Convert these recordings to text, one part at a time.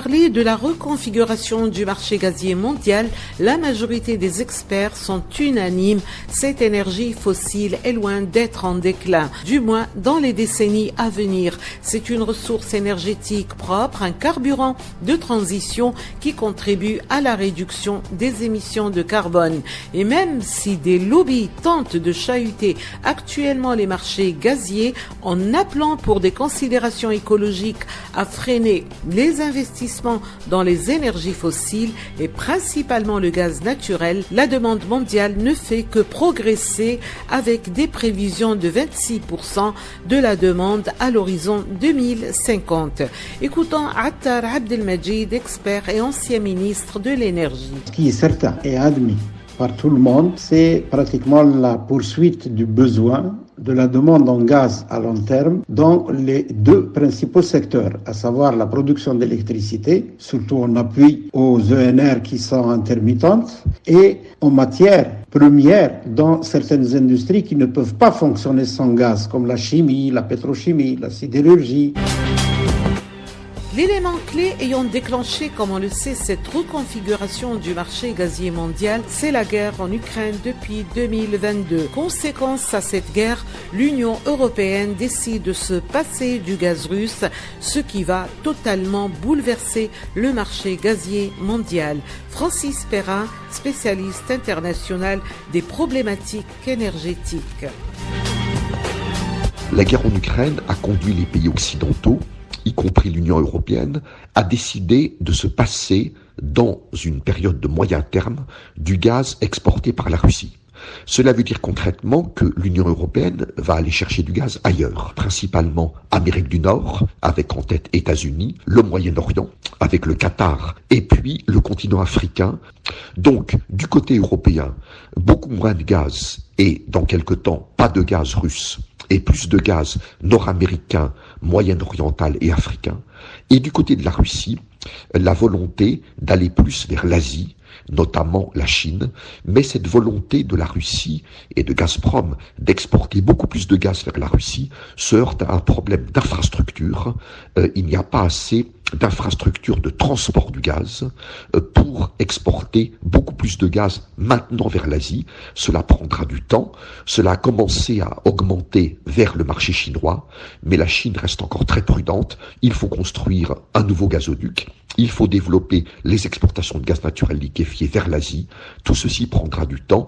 parler de la reconfiguration du marché gazier mondial, la majorité des experts sont unanimes. Cette énergie fossile est loin d'être en déclin, du moins dans les décennies à venir. C'est une ressource énergétique propre, un carburant de transition qui contribue à la réduction des émissions de carbone. Et même si des lobbies tentent de chahuter actuellement les marchés gaziers en appelant pour des considérations écologiques à freiner les investissements dans les énergies fossiles et principalement le gaz naturel, la demande mondiale ne fait que progresser avec des prévisions de 26% de la demande à l'horizon 2050. Écoutons Attar Abdelmajid, expert et ancien ministre de l'énergie. Ce qui est certain et admis par tout le monde, c'est pratiquement la poursuite du besoin de la demande en gaz à long terme dans les deux principaux secteurs, à savoir la production d'électricité, surtout en appui aux ENR qui sont intermittentes, et en matière première dans certaines industries qui ne peuvent pas fonctionner sans gaz, comme la chimie, la pétrochimie, la sidérurgie. L'élément clé ayant déclenché, comme on le sait, cette reconfiguration du marché gazier mondial, c'est la guerre en Ukraine depuis 2022. Conséquence à cette guerre, l'Union européenne décide de se passer du gaz russe, ce qui va totalement bouleverser le marché gazier mondial. Francis Perrin, spécialiste international des problématiques énergétiques. La guerre en Ukraine a conduit les pays occidentaux, y compris l'Union européenne, a décidé de se passer, dans une période de moyen terme, du gaz exporté par la Russie. Cela veut dire concrètement que l'Union européenne va aller chercher du gaz ailleurs, principalement Amérique du Nord, avec en tête États-Unis, le Moyen-Orient, avec le Qatar, et puis le continent africain. Donc, du côté européen, beaucoup moins de gaz, et dans quelque temps, pas de gaz russe, et plus de gaz nord-américain, moyen-oriental et africain. Et du côté de la Russie, la volonté d'aller plus vers l'Asie, notamment la Chine, mais cette volonté de la Russie et de Gazprom d'exporter beaucoup plus de gaz vers la Russie se heurte à un problème d'infrastructure. Il n'y a pas assez d'infrastructures de transport du gaz pour exporter beaucoup plus de gaz maintenant vers l'Asie. Cela prendra du temps. Cela a commencé à augmenter vers le marché chinois, mais la Chine reste encore très prudente. Il faut construire un nouveau gazoduc. Il faut développer les exportations de gaz naturel liquéfié vers l'Asie. Tout ceci prendra du temps.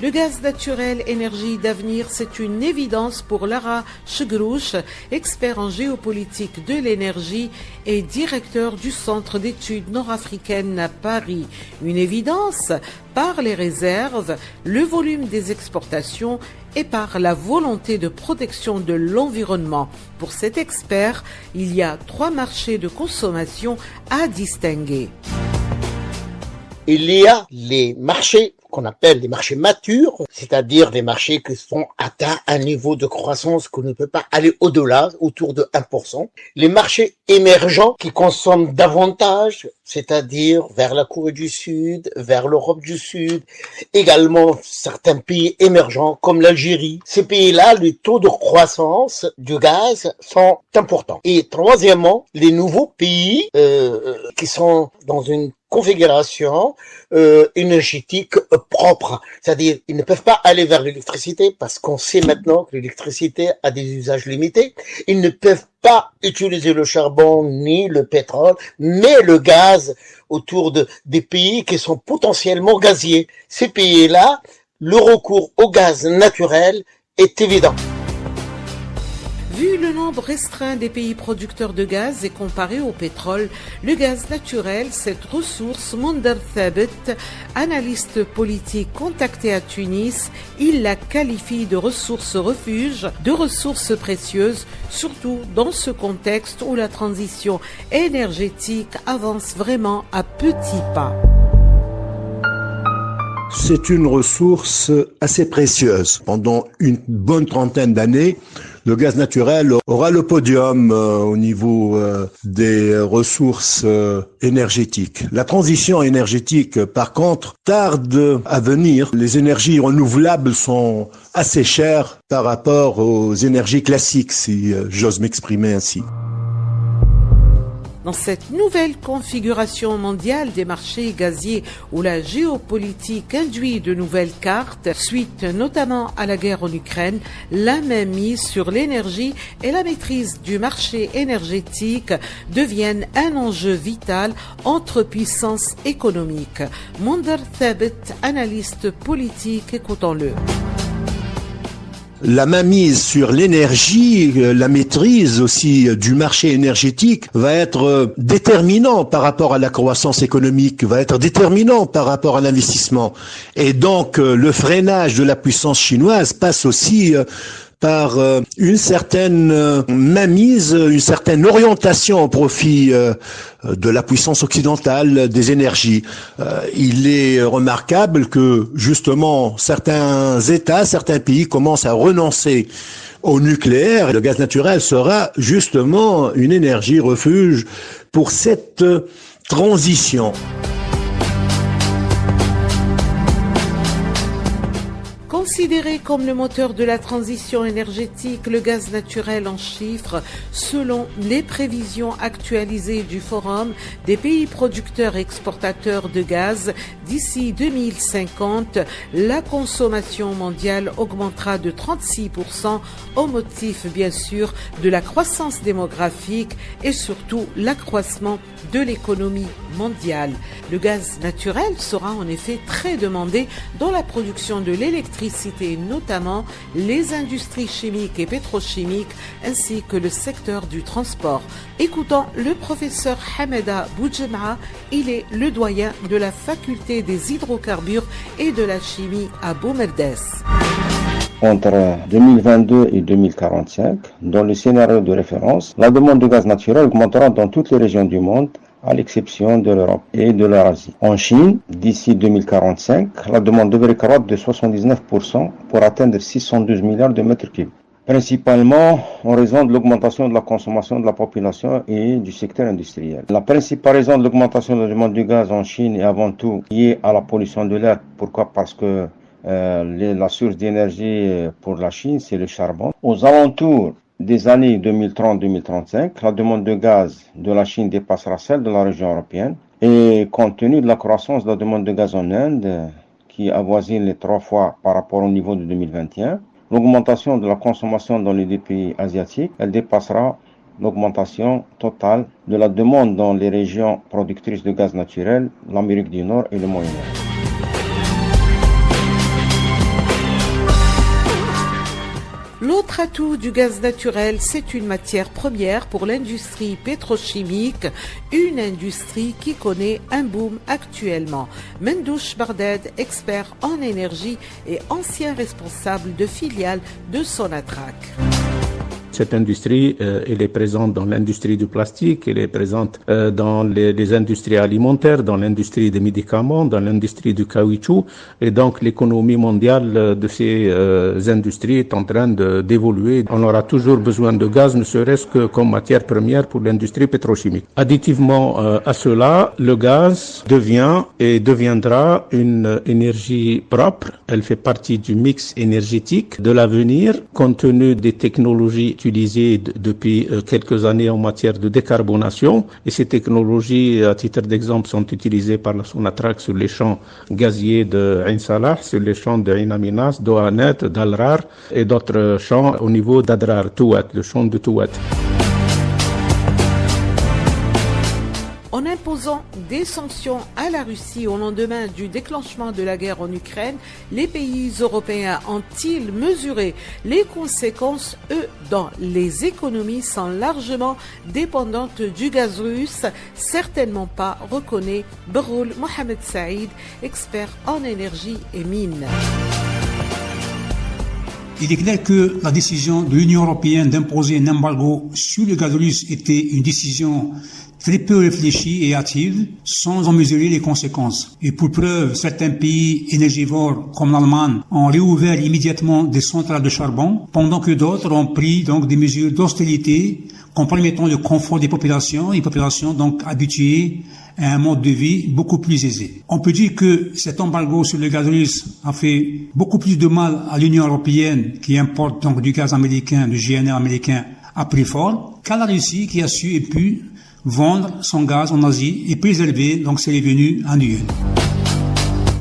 Le gaz naturel, énergie d'avenir, c'est une évidence pour Lara Chegrouche, expert en géopolitique de l'énergie et directeur du Centre d'études nord-africaines à Paris. Une évidence par les réserves, le volume des exportations et par la volonté de protection de l'environnement. Pour cet expert, il y a 3 marchés de consommation à distinguer. Il y a les marchés qu'on appelle les marchés matures, c'est-à-dire des marchés qui sont atteints un niveau de croissance qu'on ne peut pas aller au-delà, autour de 1%. Les marchés émergents qui consomment davantage, c'est-à-dire vers la Corée du Sud, vers l'Europe du Sud, également certains pays émergents comme l'Algérie. Ces pays-là, les taux de croissance du gaz sont importants. Et troisièmement, les nouveaux pays qui sont dans une configuration énergétique propre, c'est-à-dire ils ne peuvent pas aller vers l'électricité parce qu'on sait maintenant que l'électricité a des usages limités. Ils ne peuvent pas utiliser le charbon ni le pétrole, mais le gaz autour des pays qui sont potentiellement gaziers. Ces pays-là, le recours au gaz naturel est évident. Vu le nombre restreint des pays producteurs de gaz et comparé au pétrole, le gaz naturel, cette ressource, Monder Thabet, analyste politique contacté à Tunis, il la qualifie de ressource refuge, de ressource précieuse, surtout dans ce contexte où la transition énergétique avance vraiment à petits pas. C'est une ressource assez précieuse. Pendant une bonne trentaine d'années, le gaz naturel aura le podium au niveau des ressources énergétiques. La transition énergétique, par contre, tarde à venir. Les énergies renouvelables sont assez chères par rapport aux énergies classiques, si j'ose m'exprimer ainsi. Dans cette nouvelle configuration mondiale des marchés gaziers où la géopolitique induit de nouvelles cartes, suite notamment à la guerre en Ukraine, la mainmise sur l'énergie et la maîtrise du marché énergétique deviennent un enjeu vital entre puissances économiques. Monder Thabit, analyste politique, écoutons-le. La mainmise sur l'énergie, la maîtrise aussi du marché énergétique va être déterminant par rapport à la croissance économique, va être déterminant par rapport à l'investissement. Et donc le freinage de la puissance chinoise passe aussi par une certaine mainmise, une certaine orientation au profit de la puissance occidentale des énergies. Il est remarquable que justement certains États, certains pays commencent à renoncer au nucléaire. Le gaz naturel sera justement une énergie refuge pour cette transition. Considéré comme le moteur de la transition énergétique, le gaz naturel en chiffres, selon les prévisions actualisées du Forum des pays producteurs et exportateurs de gaz, d'ici 2050, la consommation mondiale augmentera de 36% au motif bien sûr de la croissance démographique et surtout l'accroissement de l'économie mondiale. Le gaz naturel sera en effet très demandé dans la production de l'électricité, notamment les industries chimiques et pétrochimiques ainsi que le secteur du transport. Écoutons le professeur Hameda Boudjema, il est le doyen de la faculté des hydrocarbures et de la chimie à Boumerdes. Entre 2022 et 2045, dans le scénario de référence, la demande de gaz naturel augmentera dans toutes les régions du monde, à l'exception de l'Europe et de l'Eurasie. En Chine, d'ici 2045, la demande devrait croître de 79% pour atteindre 612 milliards de mètres cubes. Principalement en raison de l'augmentation de la consommation de la population et du secteur industriel. La principale raison de l'augmentation de la demande du gaz en Chine est avant tout liée à la pollution de l'air. Pourquoi ? Parce que la source d'énergie pour la Chine, c'est le charbon. Aux alentours des années 2030-2035, la demande de gaz de la Chine dépassera celle de la région européenne. Et compte tenu de la croissance de la demande de gaz en Inde, qui avoisine les 3 fois par rapport au niveau de 2021, l'augmentation de la consommation dans les 2 pays asiatiques, elle dépassera l'augmentation totale de la demande dans les régions productrices de gaz naturel, l'Amérique du Nord et le Moyen-Orient. L'autre atout du gaz naturel, c'est une matière première pour l'industrie pétrochimique, une industrie qui connaît un boom actuellement. Mendouche Barded, expert en énergie et ancien responsable de filiale de Sonatrach. Cette industrie, elle est présente dans l'industrie du plastique, elle est présente dans les industries alimentaires, dans l'industrie des médicaments, dans l'industrie du caoutchouc. Et donc, l'économie mondiale de ces industries est en train d'évoluer. On aura toujours besoin de gaz, ne serait-ce que comme matière première pour l'industrie pétrochimique. Additivement à cela, le gaz devient et deviendra une énergie propre. Elle fait partie du mix énergétique de l'avenir, compte tenu des technologies utilisées depuis quelques années en matière de décarbonation. Et ces technologies, à titre d'exemple, sont utilisées par la Sonatrach sur les champs gaziers de Ain Salah, sur les champs de Ain Aminas, d'Oanet, d'Alrar et d'autres champs au niveau d'Adrar, Touat, le champ de Touat. En imposant des sanctions à la Russie au lendemain du déclenchement de la guerre en Ukraine, les pays européens ont-ils mesuré les conséquences, eux, dont les économies sont largement dépendantes du gaz russe? Certainement pas, reconnaît Beroul Mohamed Saïd, expert en énergie et mines. Il est clair que la décision de l'Union européenne d'imposer un embargo sur le gaz russe était une décision très peu réfléchie et hâtive, sans en mesurer les conséquences. Et pour preuve, certains pays énergivores, comme l'Allemagne, ont réouvert immédiatement des centrales de charbon, pendant que d'autres ont pris donc des mesures d'austérité compromettant le confort des populations, et populations donc habituées à un mode de vie beaucoup plus aisé. On peut dire que cet embargo sur le gaz russe a fait beaucoup plus de mal à l'Union européenne, qui importe donc du gaz américain, du GNL américain à prix fort, qu'à la Russie, qui a su et pu vendre son gaz en Asie et préserver donc ses revenus annuels.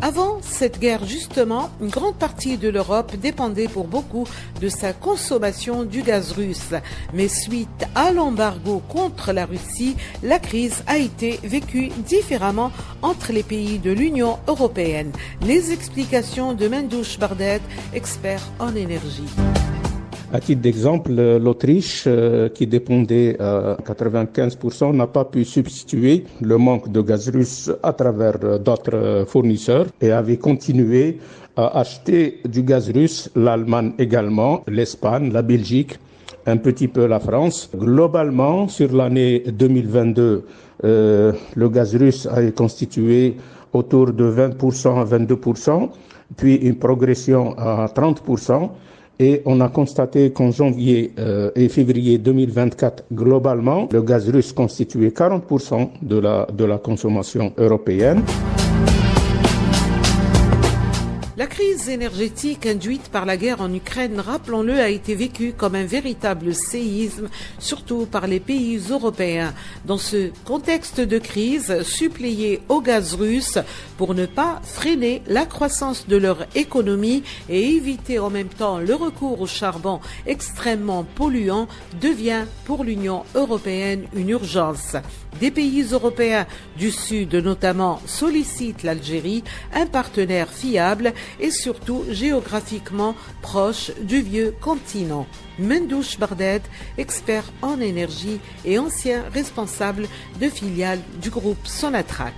Avant cette guerre, justement, une grande partie de l'Europe dépendait pour beaucoup de sa consommation du gaz russe. Mais suite à l'embargo contre la Russie, la crise a été vécue différemment entre les pays de l'Union européenne. Les explications de Mendouche Bardet, expert en énergie. À titre d'exemple, l'Autriche, qui dépendait à 95%, n'a pas pu substituer le manque de gaz russe à travers d'autres fournisseurs et avait continué à acheter du gaz russe, l'Allemagne également, l'Espagne, la Belgique, un petit peu la France. Globalement, sur l'année 2022, le gaz russe a constitué autour de 20% à 22%, puis une progression à 30%. Et on a constaté qu'en janvier et février 2024, globalement, le gaz russe constituait 40% de la consommation européenne. La crise énergétique induite par la guerre en Ukraine, rappelons-le, a été vécue comme un véritable séisme, surtout par les pays européens. Dans ce contexte de crise, suppléer au gaz russe pour ne pas freiner la croissance de leur économie et éviter en même temps le recours au charbon extrêmement polluant devient pour l'Union européenne une urgence. Des pays européens du Sud notamment sollicitent l'Algérie, un partenaire fiable et surtout géographiquement proche du vieux continent. Mendouche Bardet, expert en énergie et ancien responsable de filiale du groupe Sonatrach.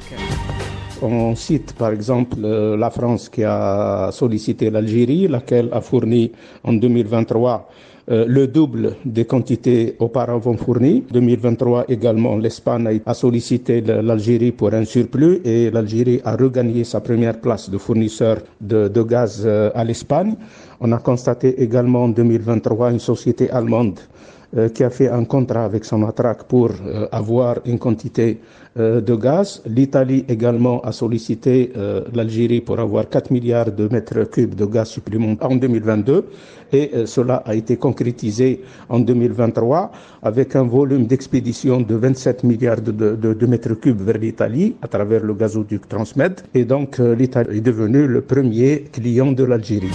On cite par exemple la France qui a sollicité l'Algérie, laquelle a fourni en 2023 le double des quantités auparavant fournies. 2023 également, l'Espagne a sollicité l'Algérie pour un surplus et l'Algérie a regagné sa première place de fournisseur de gaz à l'Espagne. On a constaté également en 2023 une société allemande qui a fait un contrat avec Sonatrach pour avoir une quantité de gaz. L'Italie également a sollicité l'Algérie pour avoir 4 milliards de mètres cubes de gaz supplémentaires en 2022 et cela a été concrétisé en 2023 avec un volume d'expédition de 27 milliards de mètres cubes vers l'Italie à travers le gazoduc Transmed et donc l'Italie est devenue le premier client de l'Algérie.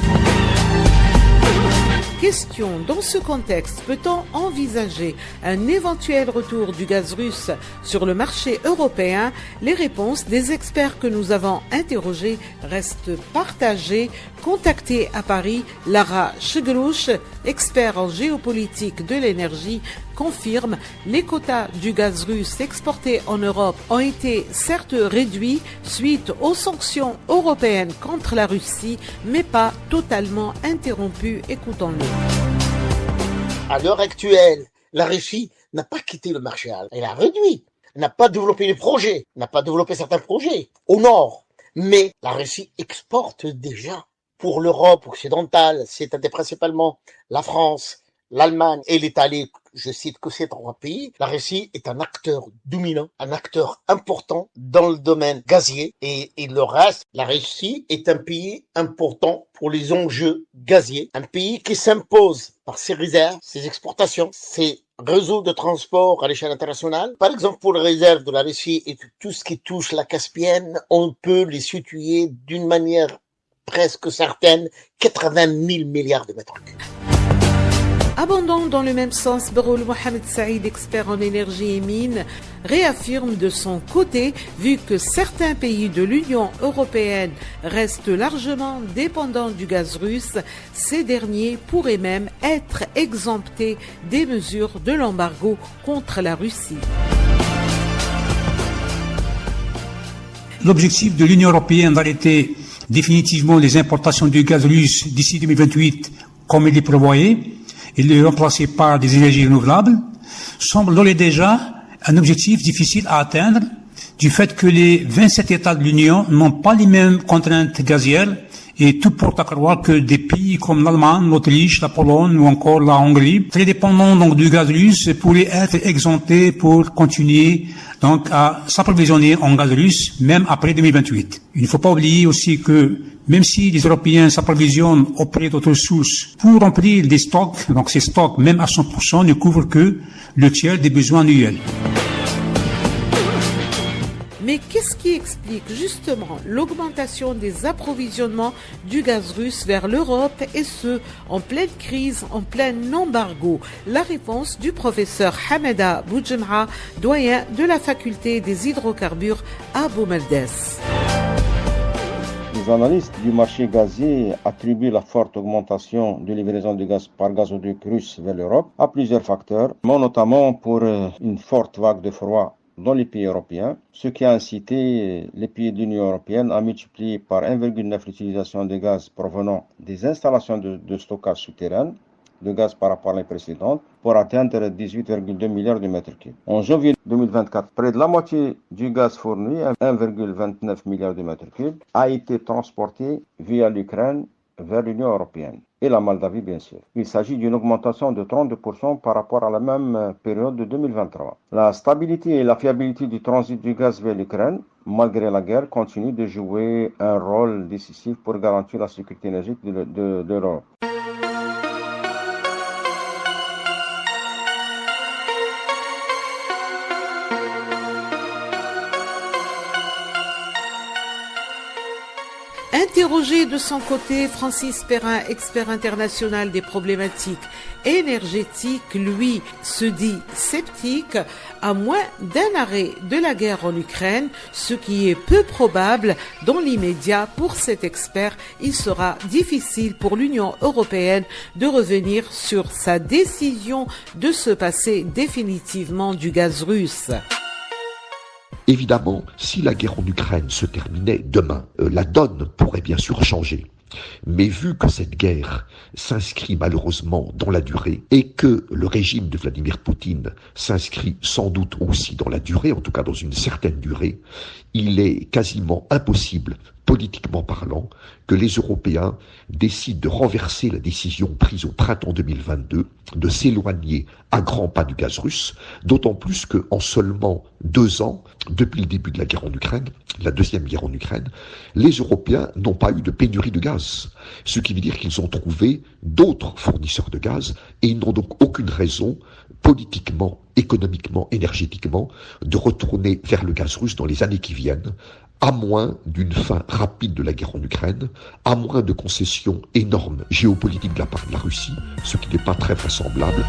Question, dans ce contexte, peut-on envisager un éventuel retour du gaz russe sur le marché européen? Les réponses des experts que nous avons interrogés restent partagées. Contactée à Paris, Lara Chegrouche, expert en géopolitique de l'énergie, confirme les quotas du gaz russe exportés en Europe ont été certes réduits suite aux sanctions européennes contre la Russie, mais pas totalement interrompus. Écoutons-le. À l'heure actuelle, la Russie n'a pas quitté le marché. Elle a réduit, n'a pas développé les projets, n'a pas développé certains projets au nord. Mais la Russie exporte déjà pour l'Europe occidentale, c'est-à-dire principalement la France, l'Allemagne et l'Italie, je cite que ces trois pays. La Russie est un acteur dominant, un acteur important dans le domaine gazier et le reste, la Russie est un pays important pour les enjeux gaziers, un pays qui s'impose par ses réserves, ses exportations, ses réseaux de transport à l'échelle internationale. Par exemple, pour les réserves de la Russie et tout ce qui touche la Caspienne, on peut les situer d'une manière presque certaine, 80 000 milliards de mètres cubes. Abondant dans le même sens, Beroul Mohamed Saïd, expert en énergie et mines, réaffirme de son côté, vu que certains pays de l'Union européenne restent largement dépendants du gaz russe, ces derniers pourraient même être exemptés des mesures de l'embargo contre la Russie. L'objectif de l'Union européenne d'arrêter définitivement les importations du gaz russe d'ici 2028, comme il est prévoyé, et le remplacer par des énergies renouvelables, semble d'ores et déjà un objectif difficile à atteindre du fait que les 27 États de l'Union n'ont pas les mêmes contraintes gazières et tout porte à croire que des pays comme l'Allemagne, l'Autriche, la Pologne ou encore la Hongrie, très dépendants donc du gaz russe, pourraient être exemptés pour continuer donc à s'approvisionner en gaz russe même après 2028. Il ne faut pas oublier aussi que même si les Européens s'approvisionnent auprès d'autres sources pour remplir des stocks, donc ces stocks même à 100% ne couvrent que le tiers des besoins annuels. Mais qu'est-ce qui explique justement l'augmentation des approvisionnements du gaz russe vers l'Europe et ce, en pleine crise, en plein embargo? La réponse du professeur Hamada Boudjemra, doyen de la faculté des hydrocarbures à Boumeldes. Les analystes du marché gazier attribuent la forte augmentation de livraison de gaz par gazoduc russe vers l'Europe à plusieurs facteurs, mais notamment pour une forte vague de froid dans les pays européens, ce qui a incité les pays de l'Union européenne à multiplier par 1,9 l'utilisation de gaz provenant des installations de stockage souterraines de gaz par rapport à l'année précédente pour atteindre 18,2 milliards de mètres cubes. En janvier 2024, près de la moitié du gaz fourni, 1,29 milliards de mètres cubes, a été transporté via l'Ukraine vers l'Union européenne et la Moldavie bien sûr. Il s'agit d'une augmentation de 32% par rapport à la même période de 2023. La stabilité et la fiabilité du transit du gaz vers l'Ukraine, malgré la guerre, continue de jouer un rôle décisif pour garantir la sécurité énergétique de l'Europe. Interrogé de son côté, Francis Perrin, expert international des problématiques énergétiques, lui se dit sceptique à moins d'un arrêt de la guerre en Ukraine, ce qui est peu probable dans l'immédiat. Pour cet expert, il sera difficile pour l'Union européenne de revenir sur sa décision de se passer définitivement du gaz russe. Évidemment, si la guerre en Ukraine se terminait demain, la donne pourrait bien sûr changer. Mais vu que cette guerre s'inscrit malheureusement dans la durée et que le régime de Vladimir Poutine s'inscrit sans doute aussi dans la durée, en tout cas dans une certaine durée, il est quasiment impossible, politiquement parlant, que les Européens décident de renverser la décision prise au printemps 2022 de s'éloigner à grands pas du gaz russe, d'autant plus qu'en seulement 2 ans, depuis le début de la guerre en Ukraine, la deuxième guerre en Ukraine, les Européens n'ont pas eu de pénurie de gaz, ce qui veut dire qu'ils ont trouvé d'autres fournisseurs de gaz et ils n'ont donc aucune raison, politiquement, économiquement, énergétiquement, de retourner vers le gaz russe dans les années qui viennent, à moins d'une fin rapide de la guerre en Ukraine, à moins de concessions énormes géopolitiques de la part de la Russie, ce qui n'est pas très vraisemblable.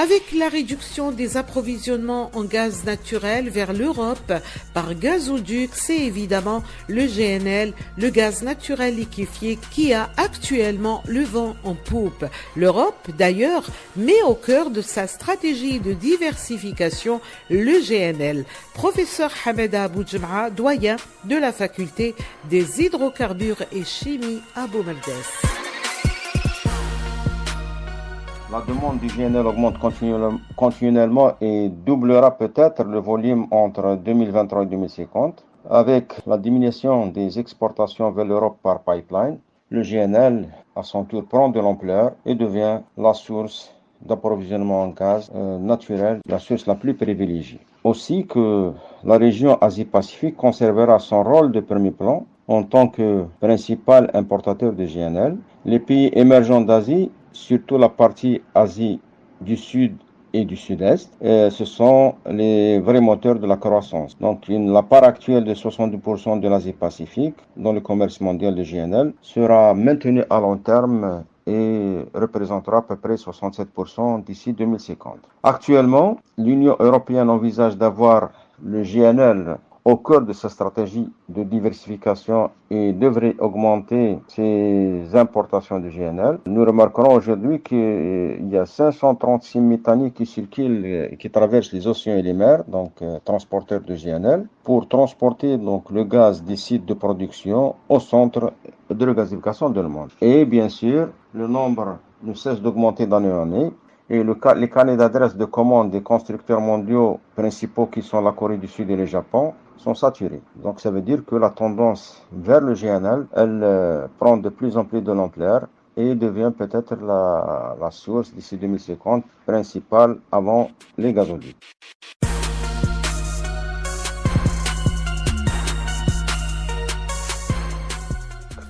Avec la réduction des approvisionnements en gaz naturel vers l'Europe par gazoduc, c'est évidemment le GNL, le gaz naturel liquéfié, qui a actuellement le vent en poupe. L'Europe, d'ailleurs, met au cœur de sa stratégie de diversification le GNL. Professeur Hamada Boudjemra, doyen de la faculté des hydrocarbures et chimie à Boumeldes. La demande du GNL augmente continuellement et doublera peut-être le volume entre 2023 et 2050. Avec la diminution des exportations vers l'Europe par pipeline, le GNL, à son tour, prend de l'ampleur et devient la source d'approvisionnement en gaz naturel, la source la plus privilégiée. Aussi que la région Asie-Pacifique conservera son rôle de premier plan en tant que principal importateur de GNL. Les pays émergents d'Asie, surtout la partie Asie du Sud et du Sud-Est, ce sont les vrais moteurs de la croissance. Donc la part actuelle de 70% de l'Asie-Pacifique dans le commerce mondial de GNL sera maintenue à long terme et représentera à peu près 67% d'ici 2050. Actuellement, l'Union européenne envisage d'avoir le GNL au cœur de sa stratégie de diversification et devrait augmenter ses importations de GNL. Nous remarquerons aujourd'hui qu'il y a 536 méthaniers qui circulent et qui traversent les océans et les mers, donc transporteurs de GNL, pour transporter donc le gaz des sites de production au centre de regasification de le monde. Et bien sûr, le nombre ne cesse d'augmenter d'année en année. Et les carnets d'adresse de commande des constructeurs mondiaux principaux qui sont la Corée du Sud et le Japon sont saturés. Donc ça veut dire que la tendance vers le GNL, elle prend de plus en plus de l'ampleur et devient peut-être la source d'ici 2050 principale avant les gazoducs.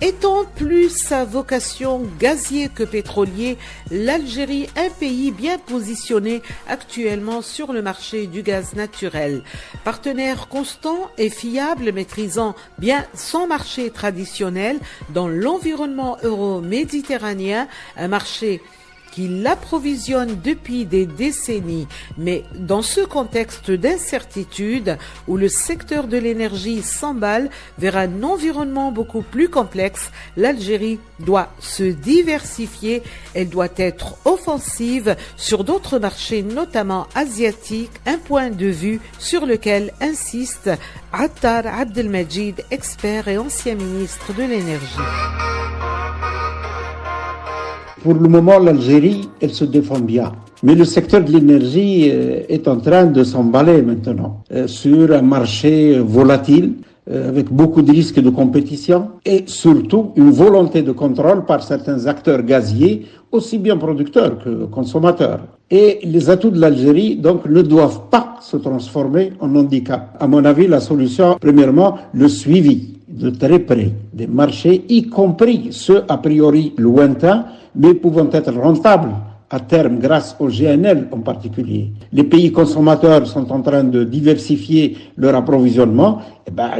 Étant plus à vocation gazier que pétrolier, l'Algérie, un pays bien positionné actuellement sur le marché du gaz naturel. Partenaire constant et fiable, maîtrisant bien son marché traditionnel dans l'environnement euro-méditerranéen, un marché qui l'approvisionne depuis des décennies. Mais dans ce contexte d'incertitude où le secteur de l'énergie s'emballe vers un environnement beaucoup plus complexe, l'Algérie doit se diversifier. Elle doit être offensive sur d'autres marchés, notamment asiatiques, un point de vue sur lequel insiste Attar Abdelmajid, expert et ancien ministre de l'énergie. Pour le moment, l'Algérie, elle se défend bien. Mais le secteur de l'énergie est en train de s'emballer maintenant sur un marché volatile, avec beaucoup de risques de compétition et surtout une volonté de contrôle par certains acteurs gaziers, aussi bien producteurs que consommateurs. Et les atouts de l'Algérie, donc, ne doivent pas se transformer en handicap. À mon avis, la solution, premièrement, le suivi de très près des marchés, y compris ceux a priori lointains, mais pouvant être rentables à terme grâce au GNL en particulier. Les pays consommateurs sont en train de diversifier leur approvisionnement.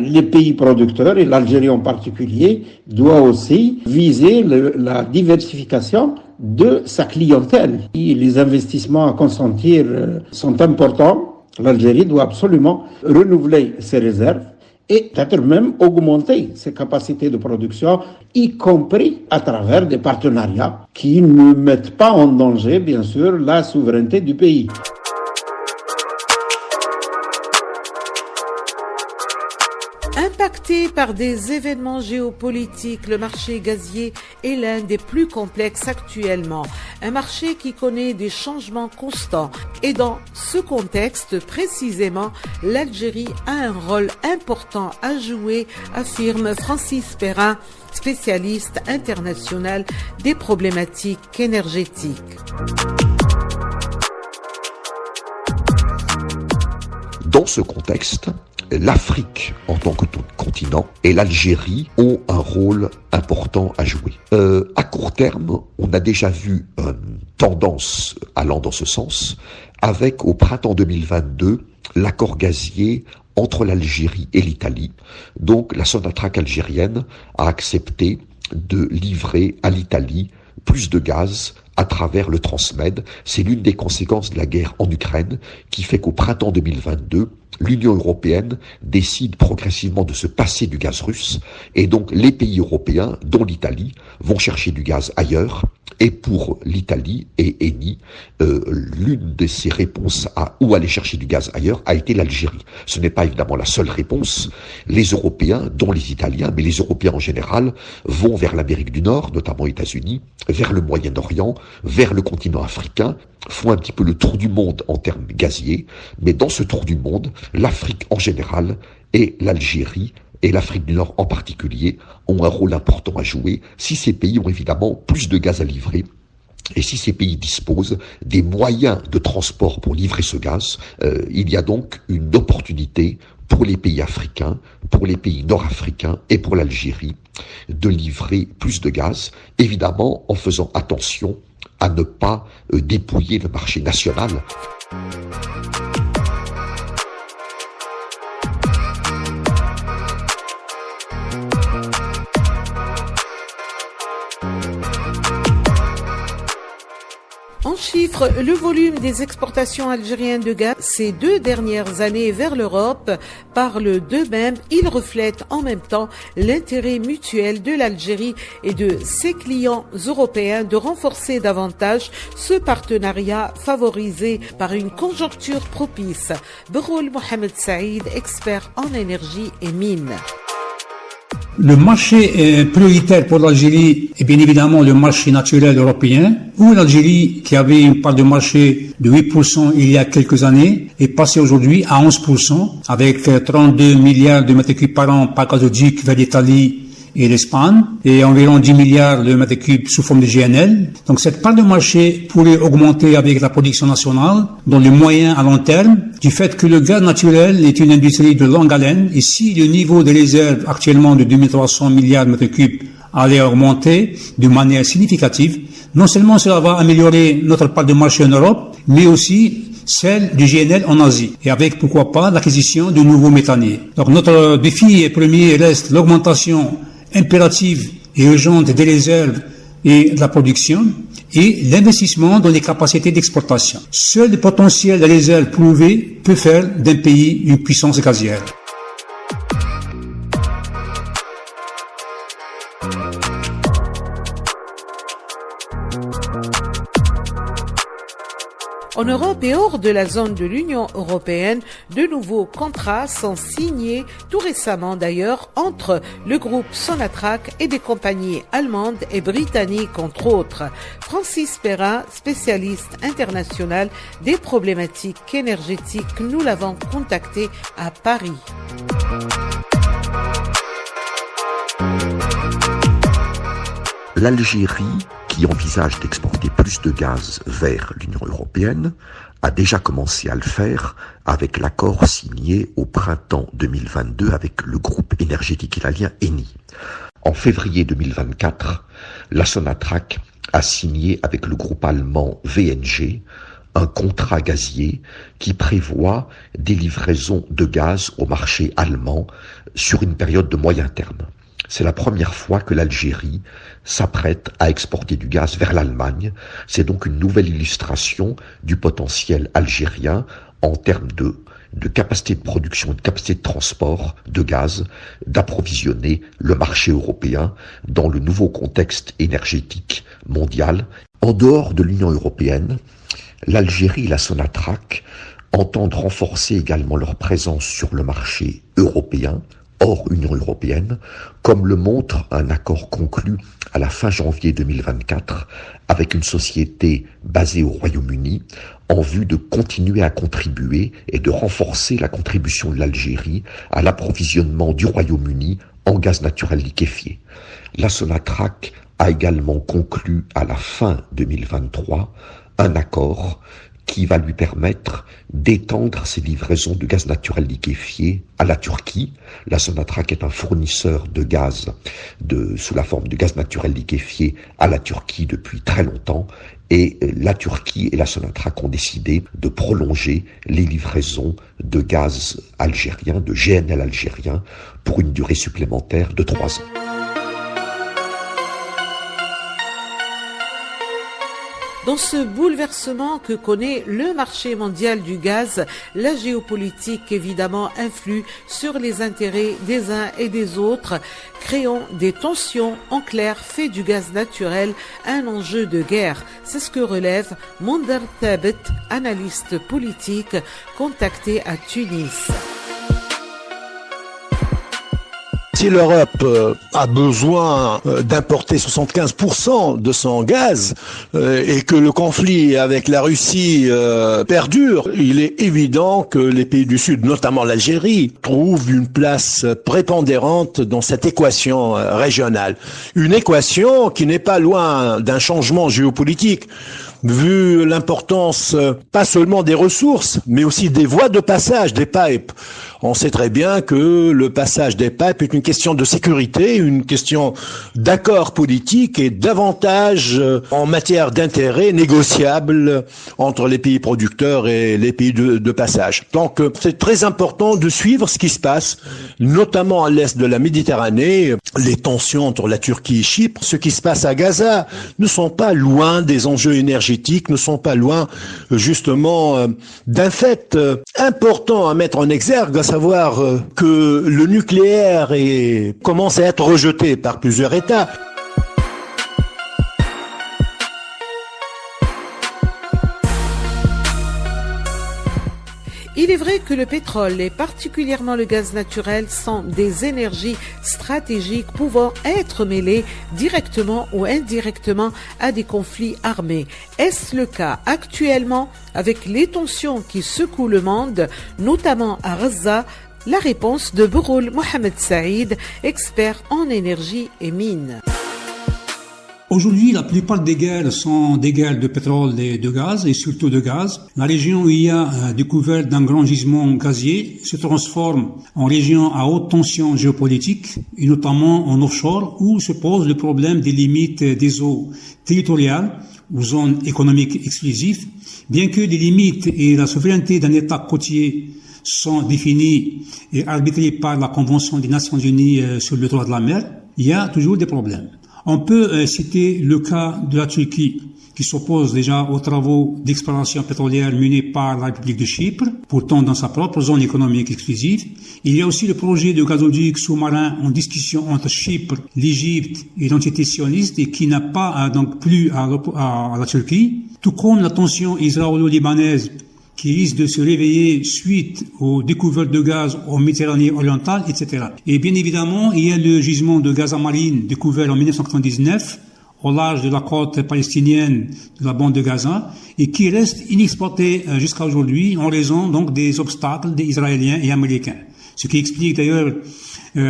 Les pays producteurs, et l'Algérie en particulier, doit aussi viser la diversification de sa clientèle. Et les investissements à consentir sont importants. L'Algérie doit absolument renouveler ses réserves et peut-être même augmenter ses capacités de production, y compris à travers des partenariats qui ne mettent pas en danger, bien sûr, la souveraineté du pays. Impacté par des événements géopolitiques, le marché gazier est l'un des plus complexes actuellement. Un marché qui connaît des changements constants. Et dans ce contexte, précisément, l'Algérie a un rôle important à jouer, affirme Francis Perrin, spécialiste international des problématiques énergétiques. Dans ce contexte, l'Afrique en tant que continent et l'Algérie ont un rôle important à jouer. À court terme, on a déjà vu une tendance allant dans ce sens avec au printemps 2022 l'accord gazier entre l'Algérie et l'Italie. Donc la Sonatrach algérienne a accepté de livrer à l'Italie plus de gaz à travers le Transmed. C'est l'une des conséquences de la guerre en Ukraine qui fait qu'au printemps 2022, l'Union européenne décide progressivement de se passer du gaz russe et donc les pays européens, dont l'Italie, vont chercher du gaz ailleurs. Et pour l'Italie et Eni, l'une de ces réponses à où aller chercher du gaz ailleurs a été l'Algérie. Ce n'est pas évidemment la seule réponse. Les Européens, dont les Italiens, mais les Européens en général, vont vers l'Amérique du Nord, notamment aux États-Unis, vers le Moyen-Orient, vers le continent africain, font un petit peu le tour du monde en termes gaziers. Mais dans ce tour du monde, l'Afrique en général et l'Algérie et l'Afrique du Nord en particulier ont un rôle important à jouer si ces pays ont évidemment plus de gaz à livrer et si ces pays disposent des moyens de transport pour livrer ce gaz. Il y a donc une opportunité pour les pays africains, pour les pays nord-africains et pour l'Algérie de livrer plus de gaz, évidemment en faisant attention à ne pas dépouiller le marché national. En chiffres, le volume des exportations algériennes de gaz ces 2 dernières années vers l'Europe parle d'eux-mêmes. Ils reflètent en même temps l'intérêt mutuel de l'Algérie et de ses clients européens de renforcer davantage ce partenariat favorisé par une conjoncture propice. Beroul Mohamed Saïd, expert en énergie et mines. Le marché prioritaire pour l'Algérie est bien évidemment le marché naturel européen, où l'Algérie, qui avait une part de marché de 8% il y a quelques années, est passée aujourd'hui à 11%, avec 32 milliards de mètres cubes par an par gazoduc vers l'Italie et l'Espagne, et environ 10 milliards de mètres cubes sous forme de GNL. Donc cette part de marché pourrait augmenter avec la production nationale dans le moyen à long terme, du fait que le gaz naturel est une industrie de longue haleine, et si le niveau des réserves actuellement de 2300 milliards de mètres cubes allait augmenter de manière significative. Non seulement cela va améliorer notre part de marché en Europe, mais aussi celle du GNL en Asie, et avec, pourquoi pas, l'acquisition de nouveaux méthaniers. Donc notre défi premier reste l'augmentation impérative et urgente des réserves et de la production, et l'investissement dans les capacités d'exportation. Seul le potentiel de réserve prouvé peut faire d'un pays une puissance gazière. En Europe et hors de la zone de l'Union européenne, de nouveaux contrats sont signés tout récemment d'ailleurs entre le groupe Sonatrach et des compagnies allemandes et britanniques entre autres. Francis Perrin, spécialiste international des problématiques énergétiques, nous l'avons contacté à Paris. L'Algérie, qui envisage d'exporter plus de gaz vers l'Union européenne, a déjà commencé à le faire avec l'accord signé au printemps 2022 avec le groupe énergétique italien Eni. En février 2024, la Sonatrach a signé avec le groupe allemand VNG un contrat gazier qui prévoit des livraisons de gaz au marché allemand sur une période de moyen terme. C'est la première fois que l'Algérie s'apprête à exporter du gaz vers l'Allemagne. C'est donc une nouvelle illustration du potentiel algérien en termes de capacité de production, de capacité de transport de gaz, d'approvisionner le marché européen dans le nouveau contexte énergétique mondial. En dehors de l'Union européenne, l'Algérie et la Sonatrach entendent renforcer également leur présence sur le marché européen, hors Union européenne, comme le montre un accord conclu à la fin janvier 2024 avec une société basée au Royaume-Uni en vue de continuer à contribuer et de renforcer la contribution de l'Algérie à l'approvisionnement du Royaume-Uni en gaz naturel liquéfié. La Sonatrach a également conclu à la fin 2023 un accord qui va lui permettre d'étendre ses livraisons de gaz naturel liquéfié à la Turquie. La Sonatrach est un fournisseur de gaz sous la forme de gaz naturel liquéfié à la Turquie depuis très longtemps, et la Turquie et la Sonatrach ont décidé de prolonger les livraisons de gaz algérien, de GNL algérien, pour une durée supplémentaire de 3 ans. Dans ce bouleversement que connaît le marché mondial du gaz, la géopolitique évidemment influe sur les intérêts des uns et des autres, créant des tensions. En clair, fait du gaz naturel un enjeu de guerre. C'est ce que relève Monder Thabet, analyste politique contacté à Tunis. Si l'Europe a besoin d'importer 75% de son gaz et que le conflit avec la Russie perdure, il est évident que les pays du Sud, notamment l'Algérie, trouvent une place prépondérante dans cette équation régionale. Une équation qui n'est pas loin d'un changement géopolitique, vu l'importance pas seulement des ressources, mais aussi des voies de passage, des pipes. On sait très bien que le passage des pipes est une question de sécurité, une question d'accord politique et davantage en matière d'intérêts négociables entre les pays producteurs et les pays de passage. Donc c'est très important de suivre ce qui se passe, notamment à l'est de la Méditerranée. Les tensions entre la Turquie et Chypre, ce qui se passe à Gaza, ne sont pas loin des enjeux énergétiques, ne sont pas loin justement d'un fait important à mettre en exergue, à savoir que le nucléaire commence à être rejeté par plusieurs États. Il est vrai que le pétrole et particulièrement le gaz naturel sont des énergies stratégiques pouvant être mêlées directement ou indirectement à des conflits armés. Est-ce le cas actuellement avec les tensions qui secouent le monde, notamment à Gaza? La réponse de Bouroul Mohamed Saïd, expert en énergie et mines. Aujourd'hui, la plupart des guerres sont des guerres de pétrole et de gaz, et surtout de gaz. La région où il y a découverte d'un grand gisement gazier se transforme en région à haute tension géopolitique, et notamment en offshore, où se pose le problème des limites des eaux territoriales ou zones économiques exclusives. Bien que les limites et la souveraineté d'un État côtier sont définies et arbitrées par la Convention des Nations Unies sur le droit de la mer, il y a toujours des problèmes. On peut citer le cas de la Turquie, qui s'oppose déjà aux travaux d'exploration pétrolière menés par la République de Chypre, pourtant dans sa propre zone économique exclusive. Il y a aussi le projet de gazoduc sous-marin en discussion entre Chypre, l'Égypte et l'entité sioniste, et qui n'a pas donc plu à la Turquie, tout comme la tension israélo-libanaise qui risque de se réveiller suite aux découvertes de gaz en Méditerranée orientale, etc. Et bien évidemment, il y a le gisement de gaz marine découvert en 1999 au large de la côte palestinienne de la bande de Gaza et qui reste inexploité jusqu'à aujourd'hui en raison donc des obstacles des Israéliens et Américains. Ce qui explique d'ailleurs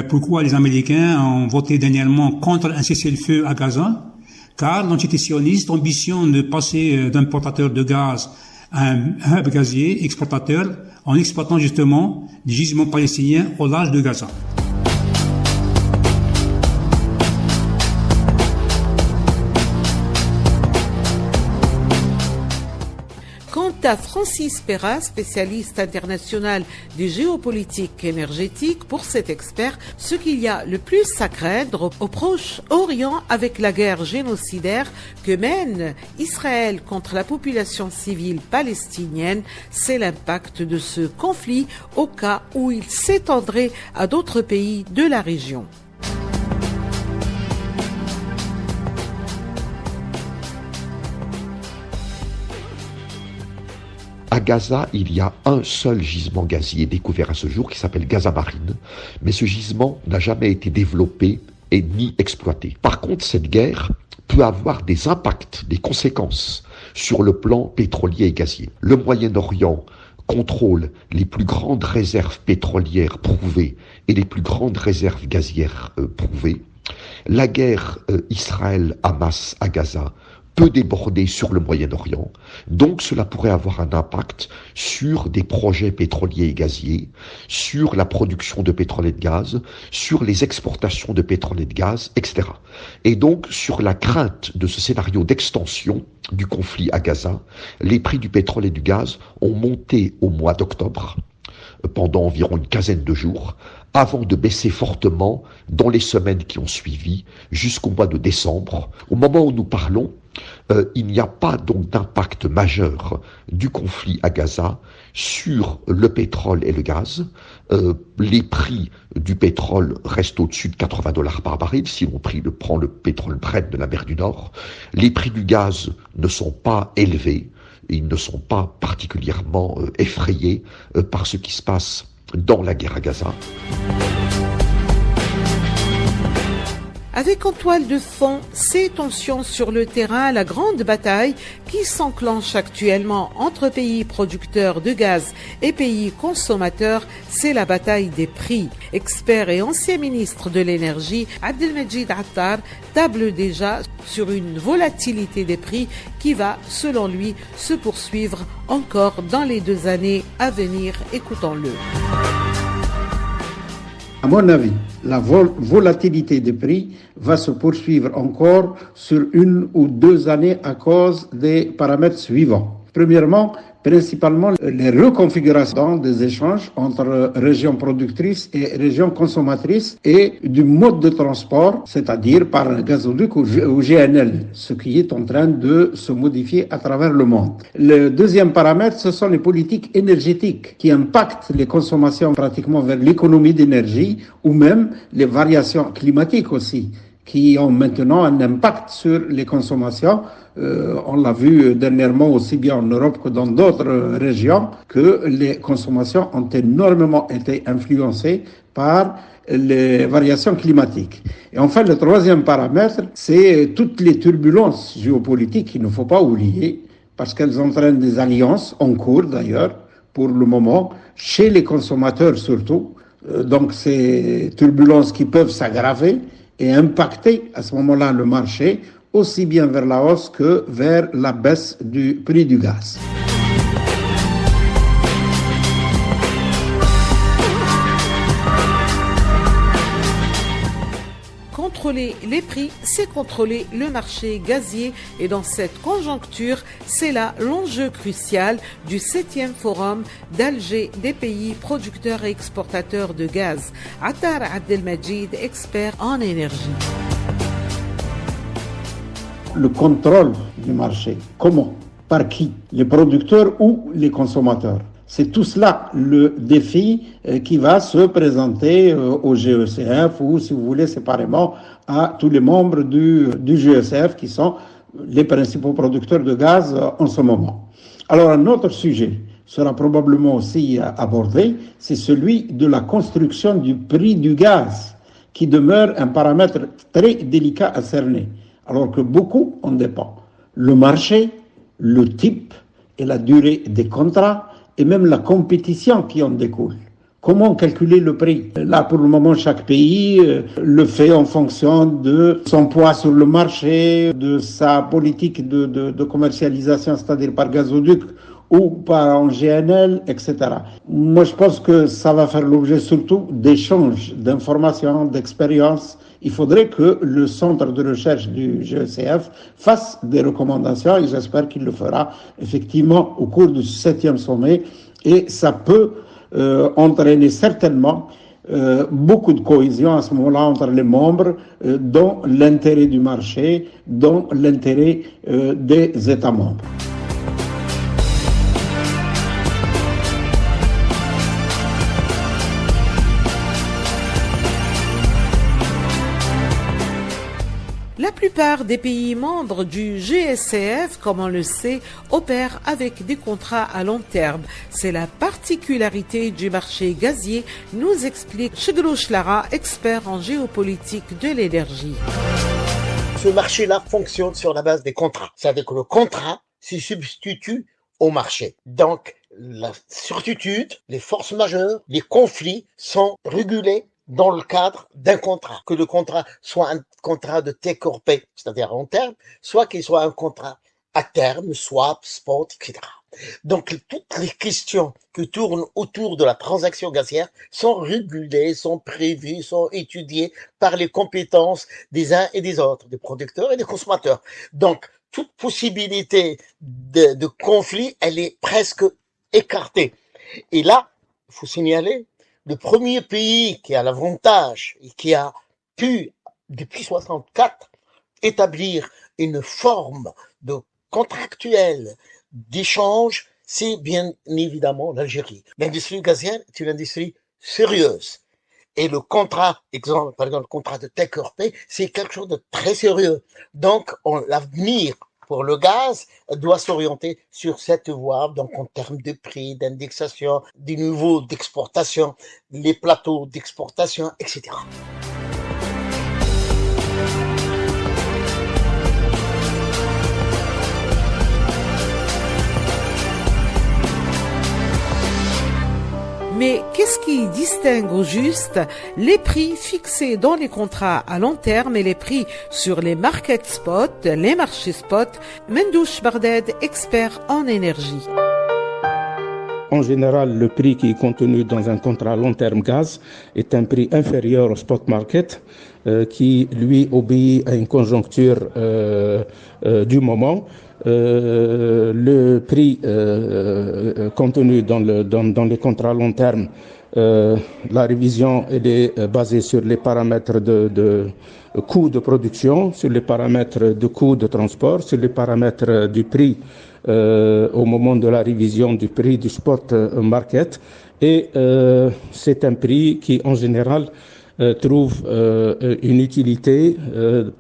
pourquoi les Américains ont voté dernièrement contre un cessez-le-feu à Gaza, car l'entité sioniste ambitionne de passer d'importateur de gaz un hub gazier exportateur en exploitant justement les gisements palestiniens au large de Gaza. Quant à Francis Perra, spécialiste international des géopolitiques énergétiques, pour cet expert, ce qu'il y a le plus à craindre au Proche-Orient avec la guerre génocidaire que mène Israël contre la population civile palestinienne, c'est l'impact de ce conflit au cas où il s'étendrait à d'autres pays de la région. À Gaza, il y a un seul gisement gazier découvert à ce jour qui s'appelle Gaza Marine, mais ce gisement n'a jamais été développé et ni exploité. Par contre, cette guerre peut avoir des impacts, des conséquences sur le plan pétrolier et gazier. Le Moyen-Orient contrôle les plus grandes réserves pétrolières prouvées et les plus grandes réserves gazières prouvées. La guerre Israël-Hamas à Gaza peut déborder sur le Moyen-Orient, donc cela pourrait avoir un impact sur des projets pétroliers et gaziers, sur la production de pétrole et de gaz, sur les exportations de pétrole et de gaz, etc. Et donc sur la crainte de ce scénario d'extension du conflit à Gaza, les prix du pétrole et du gaz ont monté au mois d'octobre, pendant environ une quinzaine de jours, avant de baisser fortement dans les semaines qui ont suivi, jusqu'au mois de décembre. Au moment où nous parlons, il n'y a pas donc d'impact majeur du conflit à Gaza sur le pétrole et le gaz. Les prix du pétrole restent au-dessus de $80 par baril si on prend le pétrole Brent de la mer du Nord. Les prix du gaz ne sont pas élevés. Ils ne sont pas particulièrement effrayés par ce qui se passe dans la guerre à Gaza. Avec en toile de fond ces tensions sur le terrain, la grande bataille qui s'enclenche actuellement entre pays producteurs de gaz et pays consommateurs, c'est la bataille des prix. Expert et ancien ministre de l'énergie, Abdelmajid Attar table déjà sur une volatilité des prix qui va, selon lui, se poursuivre encore dans les 2 années à venir. Écoutons-le. À mon avis, la volatilité des prix va se poursuivre encore sur 1 ou 2 années à cause des paramètres suivants. Premièrement, principalement les reconfigurations des échanges entre régions productrices et régions consommatrices et du mode de transport, c'est-à-dire par gazoduc ou GNL, ce qui est en train de se modifier à travers le monde. Le deuxième paramètre, ce sont les politiques énergétiques qui impactent les consommations pratiquement vers l'économie d'énergie ou même les variations climatiques aussi, qui ont maintenant un impact sur les consommations. On l'a vu dernièrement aussi bien en Europe que dans d'autres régions, que les consommations ont énormément été influencées par les variations climatiques. Et enfin, le troisième paramètre, c'est toutes les turbulences géopolitiques qu'il ne faut pas oublier, parce qu'elles entraînent des alliances en cours d'ailleurs, pour le moment, chez les consommateurs surtout. Donc ces turbulences qui peuvent s'aggraver et impacter à ce moment-là le marché aussi bien vers la hausse que vers la baisse du prix du gaz. Contrôler les prix, c'est contrôler le marché gazier et dans cette conjoncture, c'est là l'enjeu crucial du 7e forum d'Alger des pays producteurs et exportateurs de gaz. Attar Abdelmajid, expert en énergie. Le contrôle du marché, comment? Par qui? Les producteurs ou les consommateurs? C'est tout cela le défi qui va se présenter au GECF ou, si vous voulez, séparément à tous les membres du GECF qui sont les principaux producteurs de gaz en ce moment. Alors, un autre sujet sera probablement aussi abordé, c'est celui de la construction du prix du gaz, qui demeure un paramètre très délicat à cerner, alors que beaucoup en dépend. Le marché, le type et la durée des contrats, et même la compétition qui en découle. Comment calculer le prix? Là, pour le moment, chaque pays le fait en fonction de son poids sur le marché, de sa politique de commercialisation, c'est-à-dire par gazoduc ou par en GNL, etc. Moi, je pense que ça va faire l'objet surtout d'échanges, d'informations, d'expériences. Il faudrait que le centre de recherche du GECF fasse des recommandations et j'espère qu'il le fera effectivement au cours du 7e sommet et ça peut entraîner certainement beaucoup de cohésion à ce moment-là entre les membres dans l'intérêt du marché, dans l'intérêt des États membres. La plupart des pays membres du GECF, comme on le sait, opèrent avec des contrats à long terme. C'est la particularité du marché gazier, nous explique Chegrouch Lara, expert en géopolitique de l'énergie. Ce marché-là fonctionne sur la base des contrats. C'est-à-dire que le contrat se substitue au marché. Donc, la certitude, les forces majeures, les conflits sont régulés dans le cadre d'un contrat, que le contrat soit un contrat de take or pay, c'est-à-dire à long terme, soit qu'il soit un contrat à terme, swap, spot, etc. Donc toutes les questions qui tournent autour de la transaction gazière sont régulées, sont prévues, sont étudiées par les compétences des uns et des autres, des producteurs et des consommateurs. Donc toute possibilité de conflit, elle est presque écartée. Et là, il faut signaler, le premier pays qui a l'avantage et qui a pu, depuis 1964, établir une forme de contractuel d'échange, c'est bien évidemment l'Algérie. L'industrie gazière est une industrie sérieuse. Et le contrat, par exemple, le contrat de take or pay, c'est quelque chose de très sérieux. Donc, l'avenir pour le gaz doit s'orienter sur cette voie, donc en termes de prix, d'indexation, des niveaux d'exportation, les plateaux d'exportation, etc. Mais qu'est-ce qui distingue au juste les prix fixés dans les contrats à long terme et les prix sur les market spots, les marchés spots? Mendouche Barded, expert en énergie. En général, le prix qui est contenu dans un contrat à long terme gaz est un prix inférieur au spot market qui, lui, obéit à une conjoncture du moment. Le prix contenu dans les contrats à long terme, la révision elle est basée sur les paramètres de coût de production, sur les paramètres de coût de transport, sur les paramètres du prix au moment de la révision du prix du spot market. Et c'est un prix qui, en général, trouve une utilité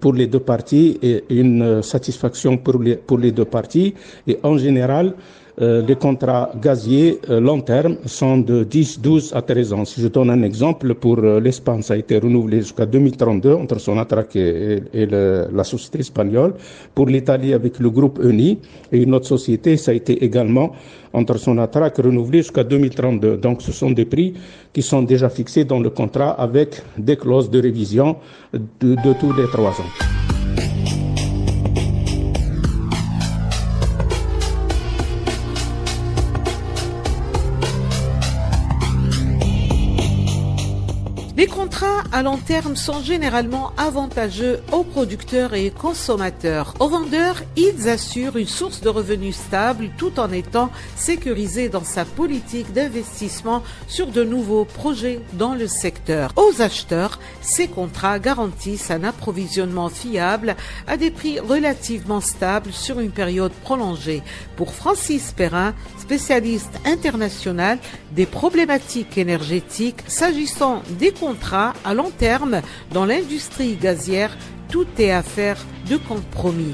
pour les deux parties et une satisfaction pour les deux parties. Et en général, les contrats gaziers long terme sont de 10, 12 à 13 ans. Si je donne un exemple, pour l'Espagne, ça a été renouvelé jusqu'à 2032 entre Sonatrach et la société espagnole. Pour l'Italie, avec le groupe ENI et une autre société, ça a été également entre Sonatrach renouvelé jusqu'à 2032. Donc ce sont des prix qui sont déjà fixés dans le contrat avec des clauses de révision de tous les 3 ans. Les contrats à long terme sont généralement avantageux aux producteurs et consommateurs. Aux vendeurs, ils assurent une source de revenus stable tout en étant sécurisés dans sa politique d'investissement sur de nouveaux projets dans le secteur. Aux acheteurs, ces contrats garantissent un approvisionnement fiable à des prix relativement stables sur une période prolongée. Pour Francis Perrin, spécialiste international des problématiques énergétiques, s'agissant des contrats à long terme dans l'industrie gazière, tout est affaire de compromis.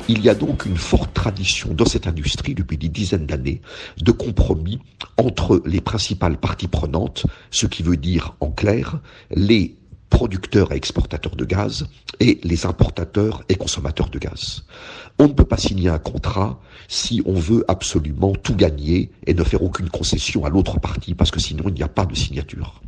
Il y a donc une forte tradition dans cette industrie depuis des dizaines d'années de compromis entre les principales parties prenantes, ce qui veut dire en clair les producteurs et exportateurs de gaz et les importateurs et consommateurs de gaz. On ne peut pas signer un contrat si on veut absolument tout gagner et ne faire aucune concession à l'autre partie, parce que sinon il n'y a pas de signature.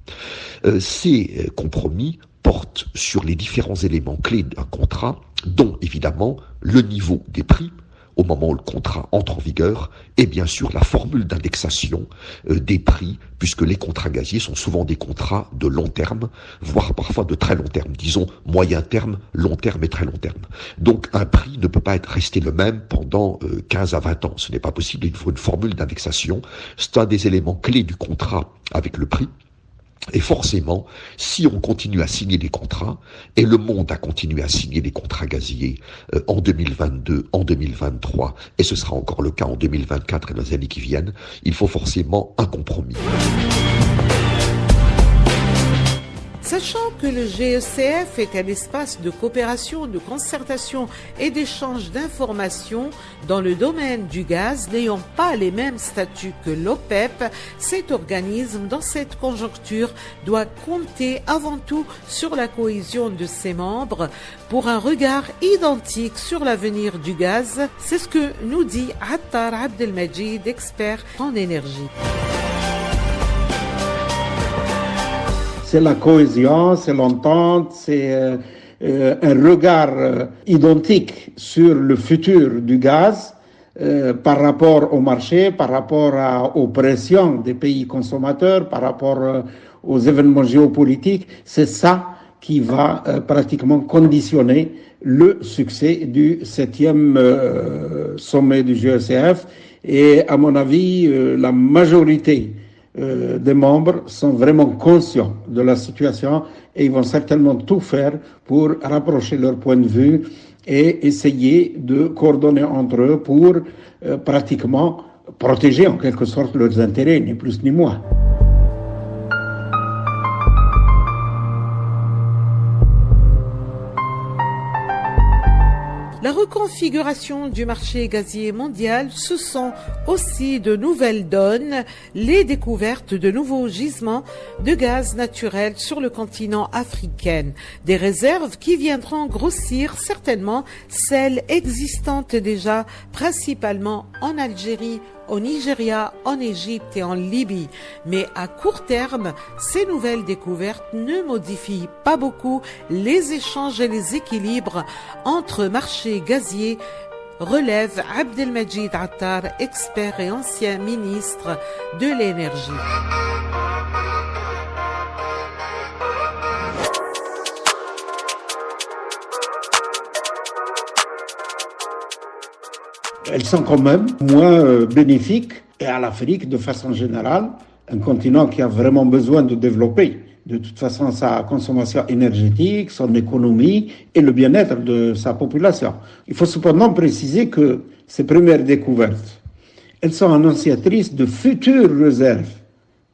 Ces compromis portent sur les différents éléments clés d'un contrat, dont évidemment le niveau des prix au moment où le contrat entre en vigueur, et bien sûr la formule d'indexation des prix, puisque les contrats gaziers sont souvent des contrats de long terme, voire parfois de très long terme, disons moyen terme, long terme et très long terme. Donc un prix ne peut pas être resté le même pendant 15 à 20 ans, ce n'est pas possible, il faut une formule d'indexation, c'est un des éléments clés du contrat avec le prix. Et forcément, si on continue à signer des contrats, et le monde a continué à signer des contrats gaziers en 2022, en 2023, et ce sera encore le cas en 2024 et dans les années qui viennent, il faut forcément un compromis. Sachant que le GECF est un espace de coopération, de concertation et d'échange d'informations dans le domaine du gaz n'ayant pas les mêmes statuts que l'OPEP, cet organisme, dans cette conjoncture, doit compter avant tout sur la cohésion de ses membres pour un regard identique sur l'avenir du gaz. C'est ce que nous dit Attar Abdelmajid, expert en énergie. C'est la cohésion, c'est l'entente, c'est un regard identique sur le futur du gaz par rapport au marché, par rapport aux pressions des pays consommateurs, par rapport aux événements géopolitiques. C'est ça qui va pratiquement conditionner le succès du 7e sommet du GECF. Et à mon avis, la majorité des membres sont vraiment conscients de la situation et ils vont certainement tout faire pour rapprocher leur point de vue et essayer de coordonner entre eux pour pratiquement protéger en quelque sorte leurs intérêts, ni plus ni moins. La reconfiguration du marché gazier mondial, ce sont aussi de nouvelles donnes, les découvertes de nouveaux gisements de gaz naturel sur le continent africain. Des réserves qui viendront grossir certainement celles existantes déjà, principalement en Algérie, au Nigeria, en Égypte et en Libye. Mais à court terme, ces nouvelles découvertes ne modifient pas beaucoup les échanges et les équilibres entre marchés gaziers, relève Abdelmajid Attar, expert et ancien ministre de l'énergie. Elles sont quand même moins bénéfiques et à l'Afrique de façon générale, un continent qui a vraiment besoin de développer de toute façon sa consommation énergétique, son économie et le bien-être de sa population. Il faut cependant préciser que ces premières découvertes, elles sont annonciatrices de futures réserves,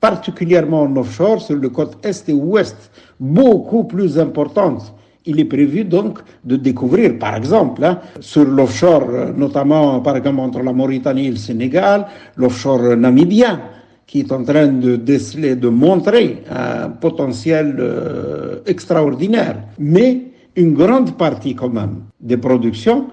particulièrement en offshore sur le côte est et ouest, beaucoup plus importantes. Il est prévu donc de découvrir, par exemple, sur l'offshore, notamment par exemple entre la Mauritanie et le Sénégal, l'offshore namibien, qui est en train de déceler, de montrer un potentiel extraordinaire. Mais une grande partie quand même des productions,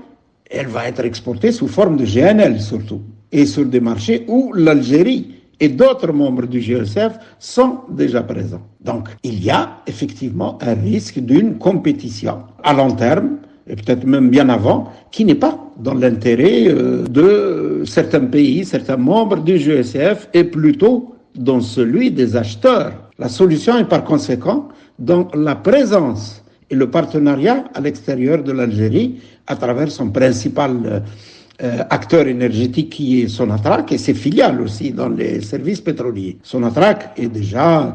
elle va être exportée sous forme de GNL surtout, et sur des marchés où l'Algérie et d'autres membres du GECF sont déjà présents. Donc, il y a effectivement un risque d'une compétition à long terme, et peut-être même bien avant, qui n'est pas dans l'intérêt de certains pays, certains membres du GECF, et plutôt dans celui des acheteurs. La solution est par conséquent dans la présence et le partenariat à l'extérieur de l'Algérie à travers son principal acteur énergétique qui est Sonatrach et ses filiales aussi dans les services pétroliers. Sonatrach est déjà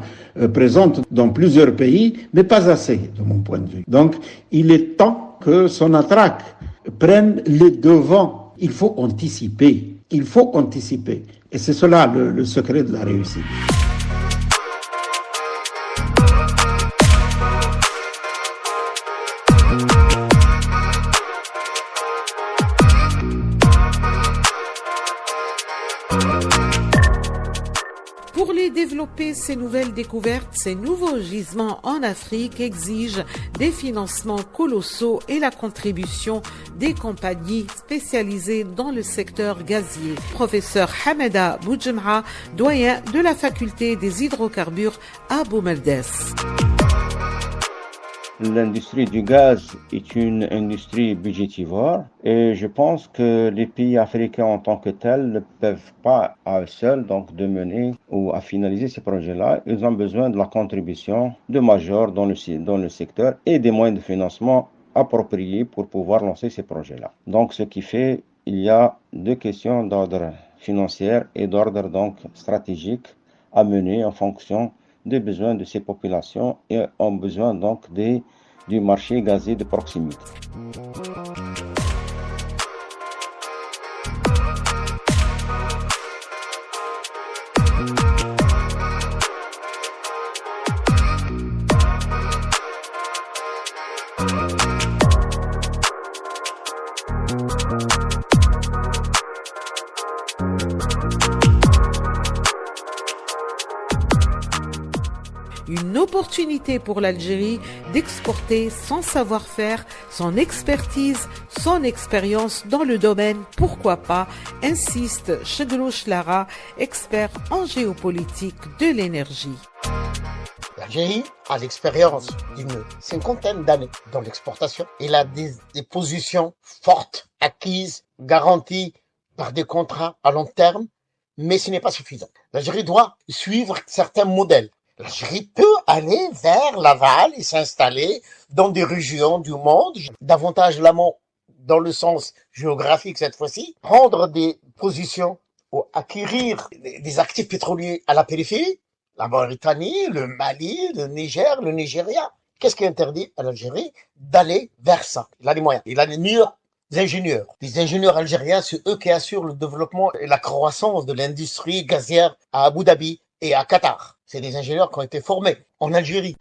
présente dans plusieurs pays, mais pas assez de mon point de vue. Donc il est temps que Sonatrach prenne les devants. Il faut anticiper. Et c'est cela le secret de la réussite. Pour les développer, ces nouvelles découvertes, ces nouveaux gisements en Afrique exigent des financements colossaux et la contribution des compagnies spécialisées dans le secteur gazier. Professeur Hamada Boudjemra, doyen de la faculté des hydrocarbures à Boumerdes. L'industrie du gaz est une industrie budgétivore et je pense que les pays africains en tant que tels ne peuvent pas à eux seuls donc de mener ou à finaliser ces projets-là. Ils ont besoin de la contribution de majors dans le secteur et des moyens de financement appropriés pour pouvoir lancer ces projets-là. Donc ce qui fait, il y a deux questions d'ordre financier et d'ordre donc stratégique à mener en fonction des besoins de ces populations et ont besoin donc du marché gazier de proximité. Une opportunité pour l'Algérie d'exporter son savoir-faire, son expertise, son expérience dans le domaine, pourquoi pas, insiste Cheglouch Lara, expert en géopolitique de l'énergie. L'Algérie a l'expérience d'une 50aine d'années dans l'exportation. Il a des positions fortes, acquises, garanties par des contrats à long terme, mais ce n'est pas suffisant. L'Algérie doit suivre certains modèles. L'Algérie peut aller vers l'aval et s'installer dans des régions du monde, davantage l'amont dans le sens géographique cette fois-ci, prendre des positions ou acquérir des actifs pétroliers à la périphérie, la Mauritanie, le Mali, le Niger, le Nigeria. Qu'est-ce qui interdit à l'Algérie d'aller vers ça? Il a les moyens, il a les meilleurs ingénieurs. Les ingénieurs algériens, c'est eux qui assurent le développement et la croissance de l'industrie gazière à Abu Dhabi et à Qatar. C'est des ingénieurs qui ont été formés en Algérie.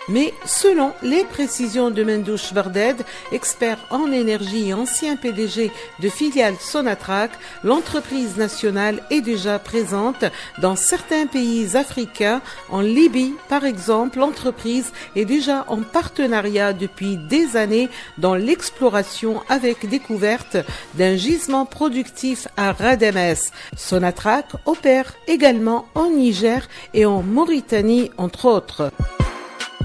Mais selon les précisions de Mendouche Barded, expert en énergie et ancien PDG de filiale Sonatrach, l'entreprise nationale est déjà présente dans certains pays africains. En Libye, par exemple, l'entreprise est déjà en partenariat depuis des années dans l'exploration avec découverte d'un gisement productif à Radamès. Sonatrach opère également en Niger et en Mauritanie, entre autres.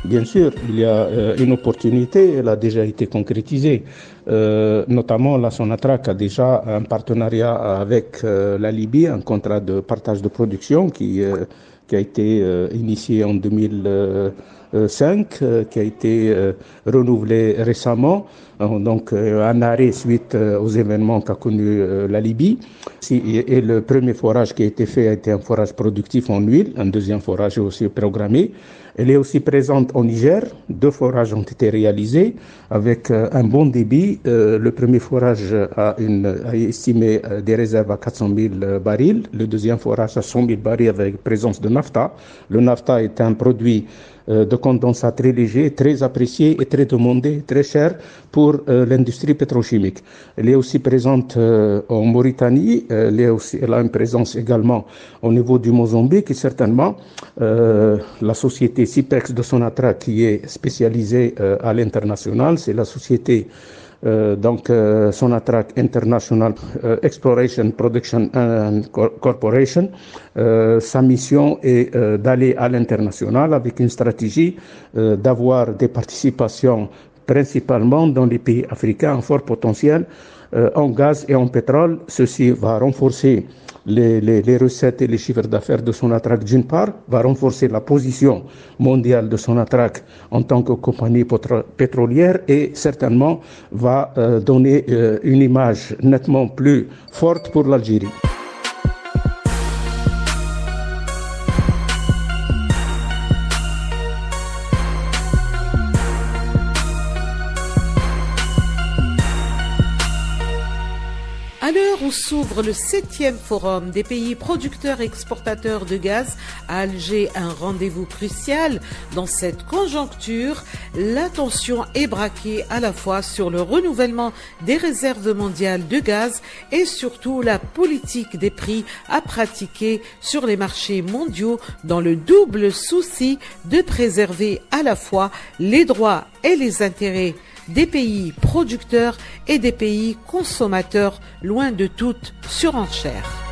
Bien sûr, il y a une opportunité, elle a déjà été concrétisée. Notamment, la Sonatrach a déjà un partenariat avec la Libye, un contrat de partage de production qui a été initié en 2005, qui a été renouvelé récemment. Donc, un arrêt suite aux événements qu'a connu la Libye. Et le premier forage qui a été fait a été un forage productif en huile. Un deuxième forage est aussi programmé. Elle est aussi présente au Niger. 2 forages ont été réalisés avec un bon débit. Le premier forage a estimé des réserves à 400 000 barils. Le deuxième forage à 100 000 barils avec présence de naphtha. Le naphtha est un produit de condensat très léger, très apprécié et très demandé, très cher pour l'industrie pétrochimique. Elle est aussi présente en Mauritanie, elle a une présence également au niveau du Mozambique et certainement la société Sipex de Sonatrach qui est spécialisée à l'international, c'est la société Sonatrach International Exploration Production and Corporation. Sa mission est d'aller à l'international avec une stratégie d'avoir des participations principalement dans les pays africains à fort potentiel en gaz et en pétrole. Ceci va renforcer les recettes et les chiffres d'affaires de Sonatrach d'une part, va renforcer la position mondiale de Sonatrach en tant que compagnie pétrolière et certainement va donner une image nettement plus forte pour l'Algérie. À l'heure où s'ouvre le 7e forum des pays producteurs et exportateurs de gaz à Alger, un rendez-vous crucial dans cette conjoncture, l'attention est braquée à la fois sur le renouvellement des réserves mondiales de gaz et surtout la politique des prix à pratiquer sur les marchés mondiaux dans le double souci de préserver à la fois les droits et les intérêts des pays producteurs et des pays consommateurs, loin de toute surenchère.